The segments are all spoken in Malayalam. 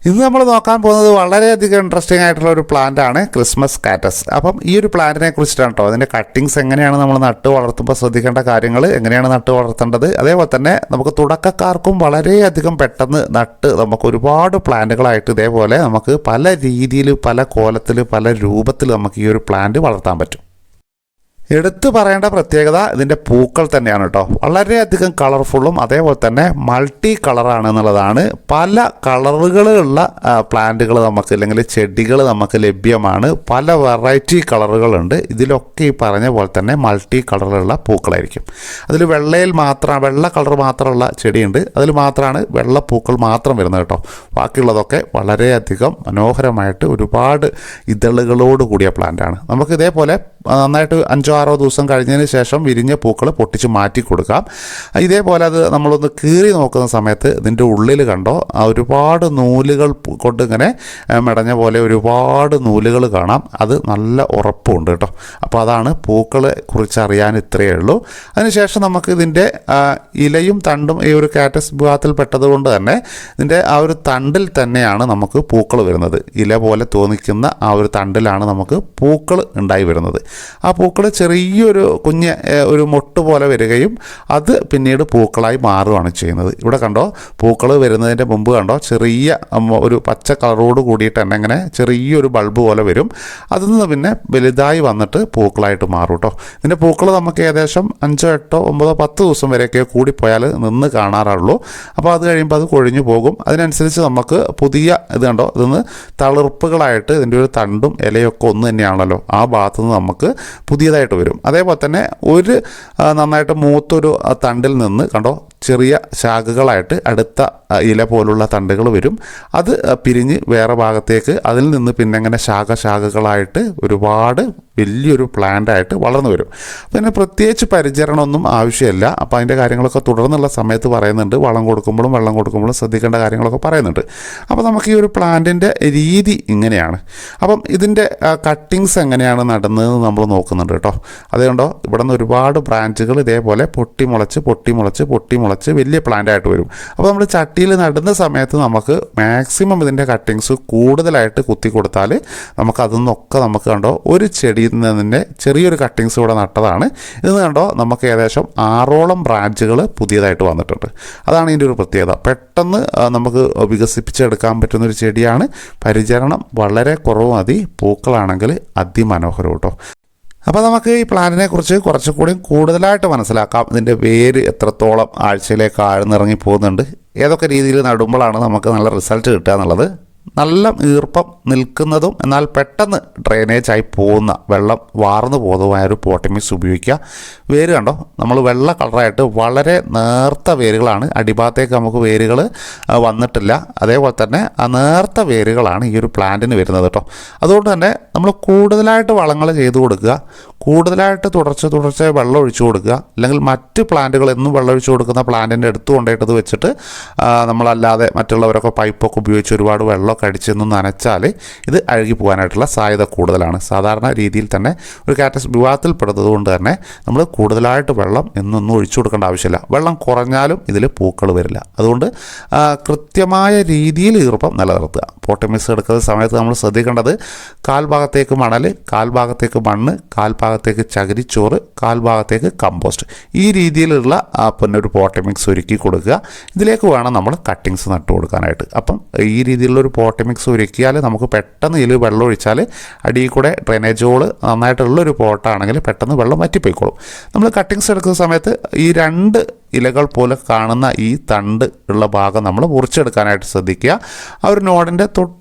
ഇന്ന് നമ്മൾ നോക്കാൻ പോകുന്നത് വളരെയധികം ഇൻട്രസ്റ്റിംഗ് ആയിട്ടുള്ള ഒരു പ്ലാന്റ് ആണ്, ക്രിസ്മസ് കാറ്റസ്. അപ്പം ഈ ഒരു പ്ലാന്റിനെ കുറിച്ചിട്ടാണ് കേട്ടോ. അതിൻ്റെ കട്ടിങ്സ് എങ്ങനെയാണ് നമ്മൾ നട്ട് വളർത്തുമ്പോൾ ശ്രദ്ധിക്കേണ്ട കാര്യങ്ങൾ, എങ്ങനെയാണ് നട്ട് വളർത്തേണ്ടത്, അതേപോലെ തന്നെ നമുക്ക് തുടക്കക്കാർക്കും വളരെയധികം പെട്ടെന്ന് നട്ട് നമുക്ക് ഒരുപാട് പ്ലാന്റുകളായിട്ട് ഇതേപോലെ നമുക്ക് പല രീതിയിൽ, പല കോലത്തിൽ, പല രൂപത്തിൽ നമുക്ക് ഈ ഒരു പ്ലാന്റ് വളർത്താൻ പറ്റും. എടുത്തു പറയേണ്ട പ്രത്യേകത ഇതിൻ്റെ പൂക്കൾ തന്നെയാണ് കേട്ടോ. വളരെയധികം കളർഫുള്ളും അതേപോലെ തന്നെ മൾട്ടി കളറാണ് എന്നുള്ളതാണ്. പല കളറുകളുള്ള പ്ലാന്റുകൾ നമുക്ക്, അല്ലെങ്കിൽ ചെടികൾ നമുക്ക് ലഭ്യമാണ്. പല വെറൈറ്റി കളറുകളുണ്ട്. ഇതിലൊക്കെ ഈ പറഞ്ഞ പോലെ തന്നെ മൾട്ടി കളറിലുള്ള പൂക്കളായിരിക്കും. അതിൽ വെള്ള കളർ മാത്രമുള്ള ചെടിയുണ്ട്. അതിൽ മാത്രമാണ് വെള്ള പൂക്കൾ മാത്രം വരുന്നത് കേട്ടോ. ബാക്കിയുള്ളതൊക്കെ വളരെയധികം മനോഹരമായിട്ട് ഒരുപാട് ഇതളുകളോട് കൂടിയ പ്ലാന്റാണ്. നമുക്ക് ഇതേപോലെ നന്നായിട്ട് 5-6 ദിവസം കഴിഞ്ഞതിന് ശേഷം വിരിഞ്ഞ പൂക്കൾ പൊട്ടിച്ച് മാറ്റി കൊടുക്കാം. ഇതേപോലെ അത് നമ്മളൊന്ന് കീറി നോക്കുന്ന സമയത്ത് ഇതിൻ്റെ ഉള്ളിൽ കണ്ടോ ഒരുപാട് നൂലുകൾ കൊണ്ട് ഇങ്ങനെ മെടഞ്ഞ പോലെ ഒരുപാട് നൂലുകൾ കാണാം. അത് നല്ല ഉറപ്പുണ്ട് കേട്ടോ. അപ്പോൾ അതാണ് പൂക്കളെ കുറിച്ച് അറിയാൻ ഇത്രയേ ഉള്ളൂ. അതിനുശേഷം നമുക്ക് ഇതിൻ്റെ ഇലയും തണ്ടും ഈ ഒരു കാറ്റസ് വിഭാഗത്തിൽ പെട്ടതുകൊണ്ട് തന്നെ ഇതിൻ്റെ ആ ഒരു തണ്ടിൽ തന്നെയാണ് നമുക്ക് പൂക്കൾ വരുന്നത്. ഇല പോലെ തോന്നിക്കുന്ന ആ ഒരു തണ്ടിലാണ് നമുക്ക് പൂക്കൾ ഉണ്ടായി വരുന്നത്. ആ പൂക്കൾ ചെറിയൊരു ഒരു മൊട്ട് പോലെ വരികയും അത് പിന്നീട് പൂക്കളായി മാറുകയാണ് ചെയ്യുന്നത്. ഇവിടെ കണ്ടോ, പൂക്കൾ വരുന്നതിൻ്റെ മുമ്പ് കണ്ടോ ചെറിയ ഒരു പച്ച കളറോട് കൂടിയിട്ട് തന്നെ ഇങ്ങനെ ചെറിയൊരു ബൾബ് പോലെ വരും. അതിൽ നിന്ന് പിന്നെ വലുതായി വന്നിട്ട് പൂക്കളായിട്ട് മാറും കേട്ടോ. ഇതിൻ്റെ പൂക്കൾ നമുക്ക് ഏകദേശം 5, 8, 9, 10 ദിവസം വരെയൊക്കെ കൂടിപ്പോയാൽ നിന്ന് കാണാറുള്ളൂ. അപ്പോൾ അത് കഴിയുമ്പോൾ അത് കൊഴിഞ്ഞു പോകും. അതിനനുസരിച്ച് നമുക്ക് പുതിയ ഇത് കണ്ടോ, ഇതൊന്ന് തളിർപ്പുകളായിട്ട് ഇതിൻ്റെ ഒരു തണ്ടും ഇലയൊക്കെ ഒന്ന് തന്നെയാണല്ലോ, ആ ഭാഗത്തുനിന്ന് നമുക്ക് പുതിയതായിട്ട് വരും. അതേപോലെ തന്നെ ഒരു നന്നായിട്ട് മൂത്തൊരു തണ്ടിൽ നിന്ന് കണ്ടോ ചെറിയ ശാഖകളായിട്ട് അടുത്ത ഇല പോലുള്ള തണ്ടുകൾ വരും. അത് പിരിഞ്ഞ് വേറെ ഭാഗത്തേക്ക്, അതിൽ നിന്ന് പിന്നെ അങ്ങനെ ശാഖകളായിട്ട് ഒരുപാട് വലിയൊരു പ്ലാന്റായിട്ട് വളർന്നു വരും. പിന്നെ പ്രത്യേകിച്ച് പരിചരണമൊന്നും ആവശ്യമില്ല. അപ്പോൾ അതിൻ്റെ കാര്യങ്ങളൊക്കെ തുടർന്നുള്ള സമയത്ത് പറയുന്നുണ്ട്. വെള്ളം കൊടുക്കുമ്പോഴും ശ്രദ്ധിക്കേണ്ട കാര്യങ്ങളൊക്കെ പറയുന്നുണ്ട്. അപ്പോൾ നമുക്ക് ഈ ഒരു പ്ലാന്റിൻ്റെ രീതി ഇങ്ങനെയാണ്. അപ്പം ഇതിൻ്റെ കട്ടിങ്സ് എങ്ങനെയാണ് നടുന്നതെന്ന് നമ്മൾ നോക്കുന്നുണ്ട് കേട്ടോ. അതുകൊണ്ടോ ഇവിടെ നിന്ന് ഒരുപാട് ബ്രാഞ്ചുകൾ ഇതേപോലെ പൊട്ടി മുളച്ച് വലിയ പ്ലാന്റായിട്ട് വരും. അപ്പോൾ നമ്മൾ ചട്ടിയിൽ നടുന്ന സമയത്ത് നമുക്ക് മാക്സിമം ഇതിൻ്റെ കട്ടിങ്സ് കൂടുതലായിട്ട് കുത്തി കൊടുത്താൽ നമുക്ക് അതിൽ നിന്നൊക്കെ നമുക്ക് കണ്ടോ ഒരു ചെടിയിൽ നിന്ന് തന്നെ ചെറിയൊരു കട്ടിങ്സ് ഇവിടെ നട്ടതാണ്. ഇത് കണ്ടോ നമുക്ക് ഏകദേശം 6ഓളം ബ്രാഞ്ചുകൾ പുതിയതായിട്ട് വന്നിട്ടുണ്ട്. അതാണ് ഇതിൻ്റെ ഒരു പ്രത്യേകത. പെട്ടെന്ന് നമുക്ക് വികസിപ്പിച്ചെടുക്കാൻ പറ്റുന്നൊരു ചെടിയാണ്. പരിചരണം വളരെ കുറവ് മതി. പൂക്കളാണെങ്കിൽ അതിമനോഹരം കേട്ടോ. അപ്പോൾ നമുക്ക് ഈ പ്ലാന്റിനെ കുറിച്ച് കുറച്ചുകൂടി കൂടുതലായിട്ട് മനസ്സിലാക്കാം. ഇതിൻ്റെ വേര് എത്രത്തോളം ആഴ്ചയിലേക്ക് ആഴ്ന്നിറങ്ങി പോകുന്നുണ്ട്, ഏതൊക്കെ രീതിയിൽ നടുമ്പോഴാണ് നമുക്ക് നല്ല റിസൾട്ട് കിട്ടുക എന്നുള്ളത്. നല്ല ഈർപ്പം നിൽക്കുന്നതും എന്നാൽ പെട്ടെന്ന് ഡ്രെയിനേജായി പോകുന്ന, വെള്ളം വാർന്നു പോകുന്നതുമായ ഒരു പോട്ടിംഗ് മിക്സ് ഉപയോഗിക്കുക. വേര് കണ്ടോ, നമ്മൾ വെള്ള കളറായിട്ട് വളരെ നേർത്ത വേരുകളാണ്. അടിഭാഗത്തേക്ക് നമുക്ക് വേരുകൾ വന്നിട്ടില്ല. അതേപോലെ തന്നെ ആ നേർത്ത വേരുകളാണ് ഈ ഒരു പ്ലാന്റിന് വരുന്നത് കേട്ടോ. അതുകൊണ്ട് തന്നെ നമ്മൾ കൂടുതലായിട്ട് വളങ്ങൾ ചെയ്തു കൊടുക്കുക, കൂടുതലായിട്ട് തുടർച്ച വെള്ളം ഒഴിച്ചു കൊടുക്കുക. അല്ലെങ്കിൽ മറ്റ് പ്ലാന്റുകൾ എന്നും വെള്ളം ഒഴിച്ചു കൊടുക്കുന്ന പ്ലാന്റിൻ്റെ അടുത്ത് കൊണ്ടുപോയിട്ടത് വെച്ചിട്ട് നമ്മളല്ലാതെ മറ്റുള്ളവരൊക്കെ പൈപ്പൊക്കെ ഉപയോഗിച്ച് ഒരുപാട് വെള്ളമൊക്കെ അടിച്ചൊന്നും നനച്ചാൽ ഇത് അഴുകി പോകാനായിട്ടുള്ള സാധ്യത കൂടുതലാണ്. സാധാരണ രീതിയിൽ തന്നെ ഒരു കാറ്റസ് വിഭാഗത്തിൽ പെടുന്നത് കൊണ്ട് തന്നെ നമ്മൾ കൂടുതലായിട്ട് വെള്ളം എന്നൊന്നും ഒഴിച്ചു കൊടുക്കേണ്ട ആവശ്യമില്ല. വെള്ളം കുറഞ്ഞാലും ഇതിൽ പൂക്കൾ വരില്ല. അതുകൊണ്ട് കൃത്യമായ രീതിയിൽ ഈർപ്പം നിലനിർത്തുക. പോട്ടിംഗ് മിക്സ് എടുക്കുന്ന സമയത്ത് നമ്മൾ ശ്രദ്ധിക്കേണ്ടത് കാൽഭാഗത്തേക്ക് മണൽ, കാൽഭാഗത്തേക്ക് മണ്ണ്, കാൽഭാഗത്തേക്ക് ചകിരിച്ചോറ്, കാൽഭാഗത്തേക്ക് കമ്പോസ്റ്റ്, ഈ രീതിയിലുള്ള പിന്നെ ഒരു പോട്ടിംഗ് മിക്സ് ഒരുക്കി കൊടുക്കുക. ഇതിലേക്ക് വേണം നമ്മൾ കട്ടിങ്സ് നട്ടു കൊടുക്കാനായിട്ട്. അപ്പം ഈ രീതിയിലുള്ളൊരു പോട്ടിംഗ് മിക്സ് ഒരുക്കിയാൽ നമുക്ക് പെട്ടെന്ന് ഇതിൽ വെള്ളം ഒഴിച്ചാൽ അടിയിൽ കൂടെ ഡ്രെയിനേജ് നന്നായിട്ടുള്ളൊരു പോട്ടാണെങ്കിൽ പെട്ടെന്ന് വെള്ളം വറ്റിപ്പോയിക്കോളും. നമ്മൾ കട്ടിങ്സ് എടുക്കുന്ന സമയത്ത് ഈ 2 ഇലകൾ പോലെ കാണുന്ന ഈ തണ്ട് ഉള്ള ഭാഗം നമ്മൾ മുറിച്ചെടുക്കാനായിട്ട് ശ്രദ്ധിക്കുക. ആ ഒരു നോഡിൻ്റെ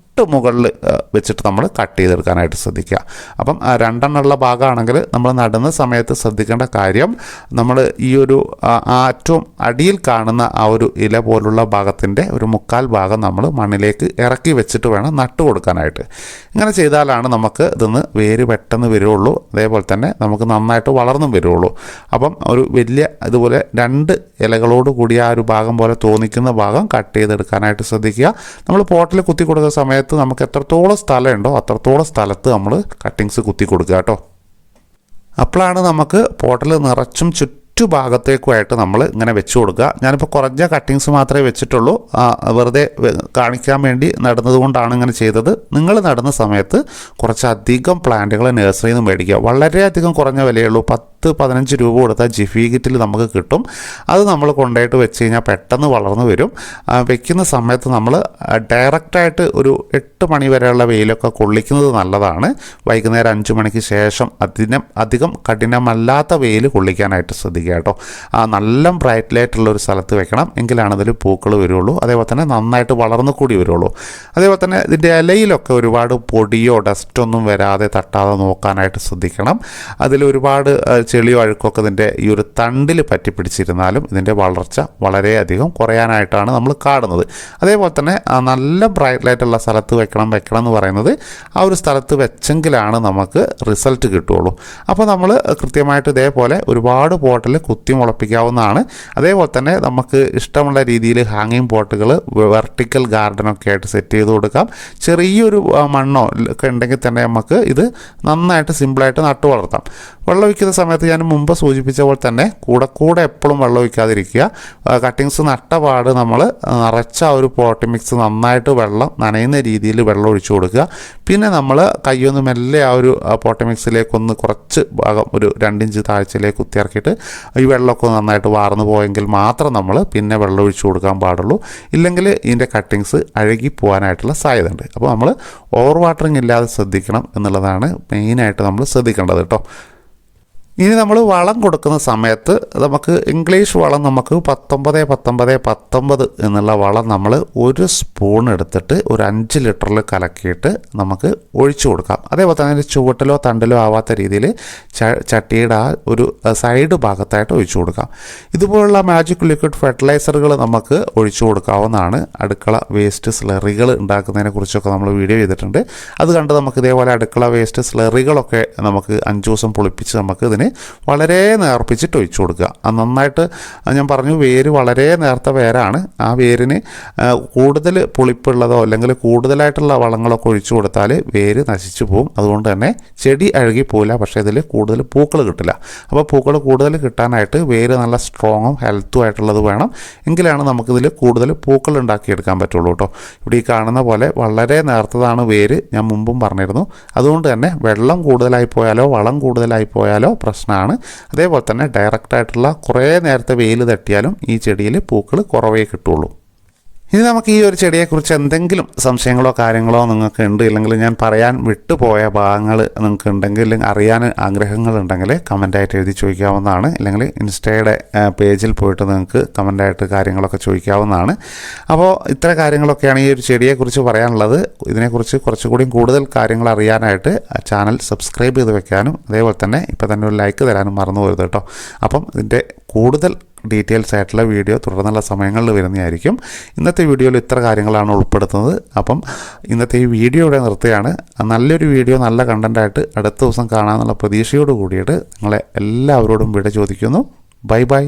മുകളിൽ വെച്ചിട്ട് നമ്മൾ കട്ട് ചെയ്തെടുക്കാനായിട്ട് ശ്രദ്ധിക്കുക. അപ്പം 2 ഭാഗമാണെങ്കിൽ നമ്മൾ നടുന്ന സമയത്ത് ശ്രദ്ധിക്കേണ്ട കാര്യം, നമ്മൾ ഈ ഒരു ഏറ്റവും അടിയിൽ കാണുന്ന ആ ഒരു ഇല പോലുള്ള ഭാഗത്തിൻ്റെ ഒരു 1/4 ഭാഗം നമ്മൾ മണ്ണിലേക്ക് ഇറക്കി വെച്ചിട്ട് വേണം നട്ടു കൊടുക്കാനായിട്ട്. ഇങ്ങനെ ചെയ്താലാണ് നമുക്ക് ഇതിന്ന് വേര് പെട്ടെന്ന് വരുള്ളൂ. അതേപോലെ തന്നെ നമുക്ക് നന്നായിട്ട് വളർന്നും വരുള്ളൂ. അപ്പം ഒരു വലിയ ഇതുപോലെ 2 ഇലകളോട് കൂടി ആ ഒരു ഭാഗം പോലെ തോന്നിക്കുന്ന ഭാഗം കട്ട് ചെയ്തെടുക്കാനായിട്ട് ശ്രദ്ധിക്കുക. നമ്മൾ പോട്ടിൽ കുത്തി കൊടുക്കുന്ന സമയത്ത് നമുക്ക് എത്രത്തോളം സ്ഥലമുണ്ടോ അത്രത്തോളം സ്ഥലത്ത് നമ്മൾ കട്ടിങ്സ് കുത്തി കൊടുക്കുക കേട്ടോ. അപ്പോഴാണ് നമുക്ക് പോട്ടിൽ നിറച്ചും ചുറ്റുഭാഗത്തേക്കുമായിട്ട് നമ്മൾ ഇങ്ങനെ വെച്ച് കൊടുക്കുക. ഞാനിപ്പോൾ കുറഞ്ഞ കട്ടിങ്സ് മാത്രമേ വെച്ചിട്ടുള്ളൂ, വെറുതെ കാണിക്കാൻ വേണ്ടി നടുന്നതുകൊണ്ടാണ് ഇങ്ങനെ ചെയ്തത്. നിങ്ങൾ നടുന്ന സമയത്ത് കുറച്ചധികം പ്ലാന്റുകൾ നഴ്സറിയിൽ നിന്ന് മേടിക്കുക. വളരെയധികം കുറഞ്ഞ വിലയുള്ളൂ, 10-15 രൂപ കൊടുത്താൽ ജിഫി കിറ്റിൽ നമുക്ക് കിട്ടും. അത് നമ്മൾ കൊണ്ടുപോയിട്ട് വെച്ച് കഴിഞ്ഞാൽ പെട്ടെന്ന് വളർന്നു വരും. വെക്കുന്ന സമയത്ത് നമ്മൾ ഡയറക്റ്റായിട്ട് ഒരു 8 മണി വരെയുള്ള വെയിലൊക്കെ കൊള്ളിക്കുന്നത് നല്ലതാണ്. വൈകുന്നേരം 5 മണിക്ക് ശേഷം അധികം കഠിനമല്ലാത്ത വെയിൽ കൊള്ളിക്കാനായിട്ട് ശ്രദ്ധിക്കുക കേട്ടോ. നല്ല ബ്രൈറ്റ് ലൈറ്റുള്ള ഒരു സ്ഥലത്ത് വെക്കണം, എങ്കിലാണ് അതിൽ പൂക്കൾ വരുള്ളൂ. അതേപോലെ തന്നെ നന്നായിട്ട് വളർന്നു കൂടി വരുള്ളൂ. അതേപോലെ തന്നെ ഇതിൻ്റെ ഇലയിലൊക്കെ ഒരുപാട് പൊടിയോ ഡസ്റ്റൊന്നും വരാതെ തട്ടാതെ നോക്കാനായിട്ട് ശ്രദ്ധിക്കണം. അതിൽ ഒരുപാട് ചെളിയോ അഴുക്കൊക്കെ ഇതിൻ്റെ ഈ ഒരു തണ്ടിൽ പറ്റി പിടിച്ചിരുന്നാലും ഇതിൻ്റെ വളർച്ച വളരെയധികം കുറയാനായിട്ടാണ് നമ്മൾ കാണുന്നത്. അതേപോലെ തന്നെ നല്ല ബ്രൈറ്റ് ലൈറ്റുള്ള സ്ഥലത്ത് വെക്കണം എന്ന് പറയുന്നത് ആ ഒരു സ്ഥലത്ത് വെച്ചെങ്കിലാണ് നമുക്ക് റിസൾട്ട് കിട്ടുള്ളൂ. അപ്പോൾ നമ്മൾ കൃത്യമായിട്ട് ഇതേപോലെ ഒരുപാട് പോട്ടിൽ കുത്തി മുളപ്പിക്കാവുന്നതാണ്. അതേപോലെ തന്നെ നമുക്ക് ഇഷ്ടമുള്ള രീതിയിൽ ഹാങ്ങിങ് പോട്ടുകൾ വെർട്ടിക്കൽ ഗാർഡനൊക്കെ ആയിട്ട് സെറ്റ് ചെയ്ത് കൊടുക്കാം. ചെറിയൊരു മണ്ണോ ഒക്കെ ഉണ്ടെങ്കിൽ തന്നെ നമുക്ക് ഇത് നന്നായിട്ട് സിമ്പിളായിട്ട് നട്ടു വളർത്താം. വെള്ളം ഒഴിക്കുന്ന സമയത്ത് ഞാൻ മുമ്പ് സൂചിപ്പിച്ച പോലെ തന്നെ കൂടെ എപ്പോഴും വെള്ളം ഒഴിക്കാതിരിക്കുക. കട്ടിങ്സ് നട്ട പാട് നമ്മൾ നിറച്ച ഒരു പോട്ട് മിക്സ് നന്നായിട്ട് വെള്ളം നനയുന്ന രീതിയിൽ വെള്ളം ഒഴിച്ചു കൊടുക്കുക. പിന്നെ നമ്മൾ കയ്യൊന്ന് മെല്ലെ ആ ഒരു പോട്ട് മിക്സിലേക്കൊന്ന് കുറച്ച് ഭാഗം ഒരു 2 ഇഞ്ച് താഴ്ചയിലേക്ക് കുത്തിയിറക്കിയിട്ട് ഈ വെള്ളമൊക്കെ നന്നായിട്ട് വാർന്നു പോയെങ്കിൽ മാത്രം നമ്മൾ പിന്നെ വെള്ളം ഒഴിച്ചു കൊടുക്കാൻ പാടുള്ളൂ. ഇല്ലെങ്കിൽ ഇതിൻ്റെ കട്ടിങ്സ് അഴുകി പോകാനായിട്ടുള്ള സാധ്യതയുണ്ട്. അപ്പോൾ നമ്മൾ ഓവർ വാട്ടറിങ് ഇല്ലാതെ ശ്രദ്ധിക്കണം എന്നുള്ളതാണ് മെയിനായിട്ട് നമ്മൾ ശ്രദ്ധിക്കേണ്ടത് കേട്ടോ. ഇനി നമ്മൾ വളം കൊടുക്കുന്ന സമയത്ത് നമുക്ക് ഇംഗ്ലീഷ് വളം നമുക്ക് 19-19-19 എന്നുള്ള വളം നമ്മൾ 1 സ്പൂൺ എടുത്തിട്ട് ഒരു 5 ലിറ്ററിൽ കലക്കിയിട്ട് നമുക്ക് ഒഴിച്ചു കൊടുക്കാം. അതേപോലെ തന്നെ ചുവട്ടിലോ തണ്ടിലോ ആവാത്ത രീതിയിൽ ചട്ടിയുടെ ആ ഒരു സൈഡ് ഭാഗത്തായിട്ട് ഒഴിച്ചു കൊടുക്കാം. ഇതുപോലുള്ള മാജിക് ലിക്വിഡ് ഫെർട്ടിലൈസറുകൾ നമുക്ക് ഒഴിച്ചു കൊടുക്കാവുന്നതാണ്. അടുക്കള വേസ്റ്റ് സ്ലറികൾ ഉണ്ടാക്കുന്നതിനെ കുറിച്ചൊക്കെ നമ്മൾ വീഡിയോ ചെയ്തിട്ടുണ്ട്. അത് കണ്ട് നമുക്ക് ഇതേപോലെ അടുക്കള വേസ്റ്റ് സ്ലറികളൊക്കെ നമുക്ക് 5 ദിവസം പുളിപ്പിച്ച് നമുക്ക് ഇതിന് വളരെ നേർപ്പിച്ചിട്ട് ഒഴിച്ചു കൊടുക്കുക. നന്നായിട്ട് ഞാൻ പറഞ്ഞു, വേര് വളരെ നേർത്ത വേരാണ്. ആ വേരിന് കൂടുതൽ പുളിപ്പുള്ളതോ അല്ലെങ്കിൽ കൂടുതലായിട്ടുള്ള വളങ്ങളൊക്കെ ഒഴിച്ചു കൊടുത്താൽ വേര് നശിച്ചു പോകും. അതുകൊണ്ട് തന്നെ ചെടി അഴുകി പോകില്ല, പക്ഷേ ഇതിൽ കൂടുതൽ പൂക്കൾ കിട്ടില്ല. അപ്പോൾ പൂക്കൾ കൂടുതൽ കിട്ടാനായിട്ട് വേര് നല്ല സ്ട്രോങ്ങും ഹെൽത്തും ആയിട്ടുള്ളത് വേണം. എങ്കിലാണ് നമുക്കിതിൽ കൂടുതൽ പൂക്കൾ ഉണ്ടാക്കിയെടുക്കാൻ പറ്റുള്ളൂ കേട്ടോ. ഇവിടെ ഈ കാണുന്ന പോലെ വളരെ നേർത്തതാണ് വേര്, ഞാൻ മുമ്പും പറഞ്ഞിരുന്നു. അതുകൊണ്ട് തന്നെ വെള്ളം കൂടുതലായി പോയാലോ വളം കൂടുതലായി പോയാലോ പ്രശ്നമാണ്. അതേപോലെ തന്നെ ഡയറക്റ്റായിട്ടുള്ള കുറേ നേരത്തെ വെയിൽ തട്ടിയാലും ഈ ചെടിയിൽ പൂക്കൾ കുറവേ കിട്ടുള്ളൂ. ഇനി നമുക്ക് ഈ ഒരു ചെടിയെക്കുറിച്ച് എന്തെങ്കിലും സംശയങ്ങളോ കാര്യങ്ങളോ നിങ്ങൾക്ക് ഉണ്ട്, ഇല്ലെങ്കിൽ ഞാൻ പറയാൻ വിട്ടുപോയ ഭാഗങ്ങൾ നിങ്ങൾക്ക് ഉണ്ടെങ്കിൽ, അല്ലെങ്കിൽ അറിയാൻ ആഗ്രഹങ്ങളുണ്ടെങ്കിൽ കമൻ്റായിട്ട് എഴുതി ചോദിക്കാവുന്നതാണ്. അല്ലെങ്കിൽ ഇൻസ്റ്റയുടെ പേജിൽ പോയിട്ട് നിങ്ങൾക്ക് കമൻ്റായിട്ട് കാര്യങ്ങളൊക്കെ ചോദിക്കാവുന്നതാണ്. അപ്പോൾ ഇത്ര കാര്യങ്ങളൊക്കെയാണ് ഈ ഒരു ചെടിയെക്കുറിച്ച് പറയാനുള്ളത്. ഇതിനെക്കുറിച്ച് കുറച്ചുകൂടി കൂടുതൽ കാര്യങ്ങൾ അറിയാനായിട്ട് ചാനൽ സബ്സ്ക്രൈബ് ചെയ്ത് വെക്കാനും അതേപോലെ തന്നെ ഇപ്പോൾ തന്നെ ഒരു ലൈക്ക് തരാനും മറന്നു പോരുത് കേട്ടോ. അപ്പം ഇതിൻ്റെ കൂടുതൽ ഡീറ്റെയിൽസ് ആയിട്ടുള്ള വീഡിയോ തുടർന്നുള്ള സമയങ്ങളിൽ വരുന്നതായിരിക്കും. ഇന്നത്തെ വീഡിയോയിൽ ഇത്ര കാര്യങ്ങളാണ് ഉൾപ്പെടുത്തുന്നത്. അപ്പം ഇന്നത്തെ ഈ വീഡിയോ ഇവിടെ നിർത്തുകയാണ്. നല്ലൊരു വീഡിയോ നല്ല കണ്ടൻറ്റായിട്ട് അടുത്ത ദിവസം കാണാമെന്നുള്ള പ്രതീക്ഷയോട് കൂടിയിട്ട് നിങ്ങളെ എല്ലാവരോടും വിട ചോദിക്കുന്നു. Bye bye.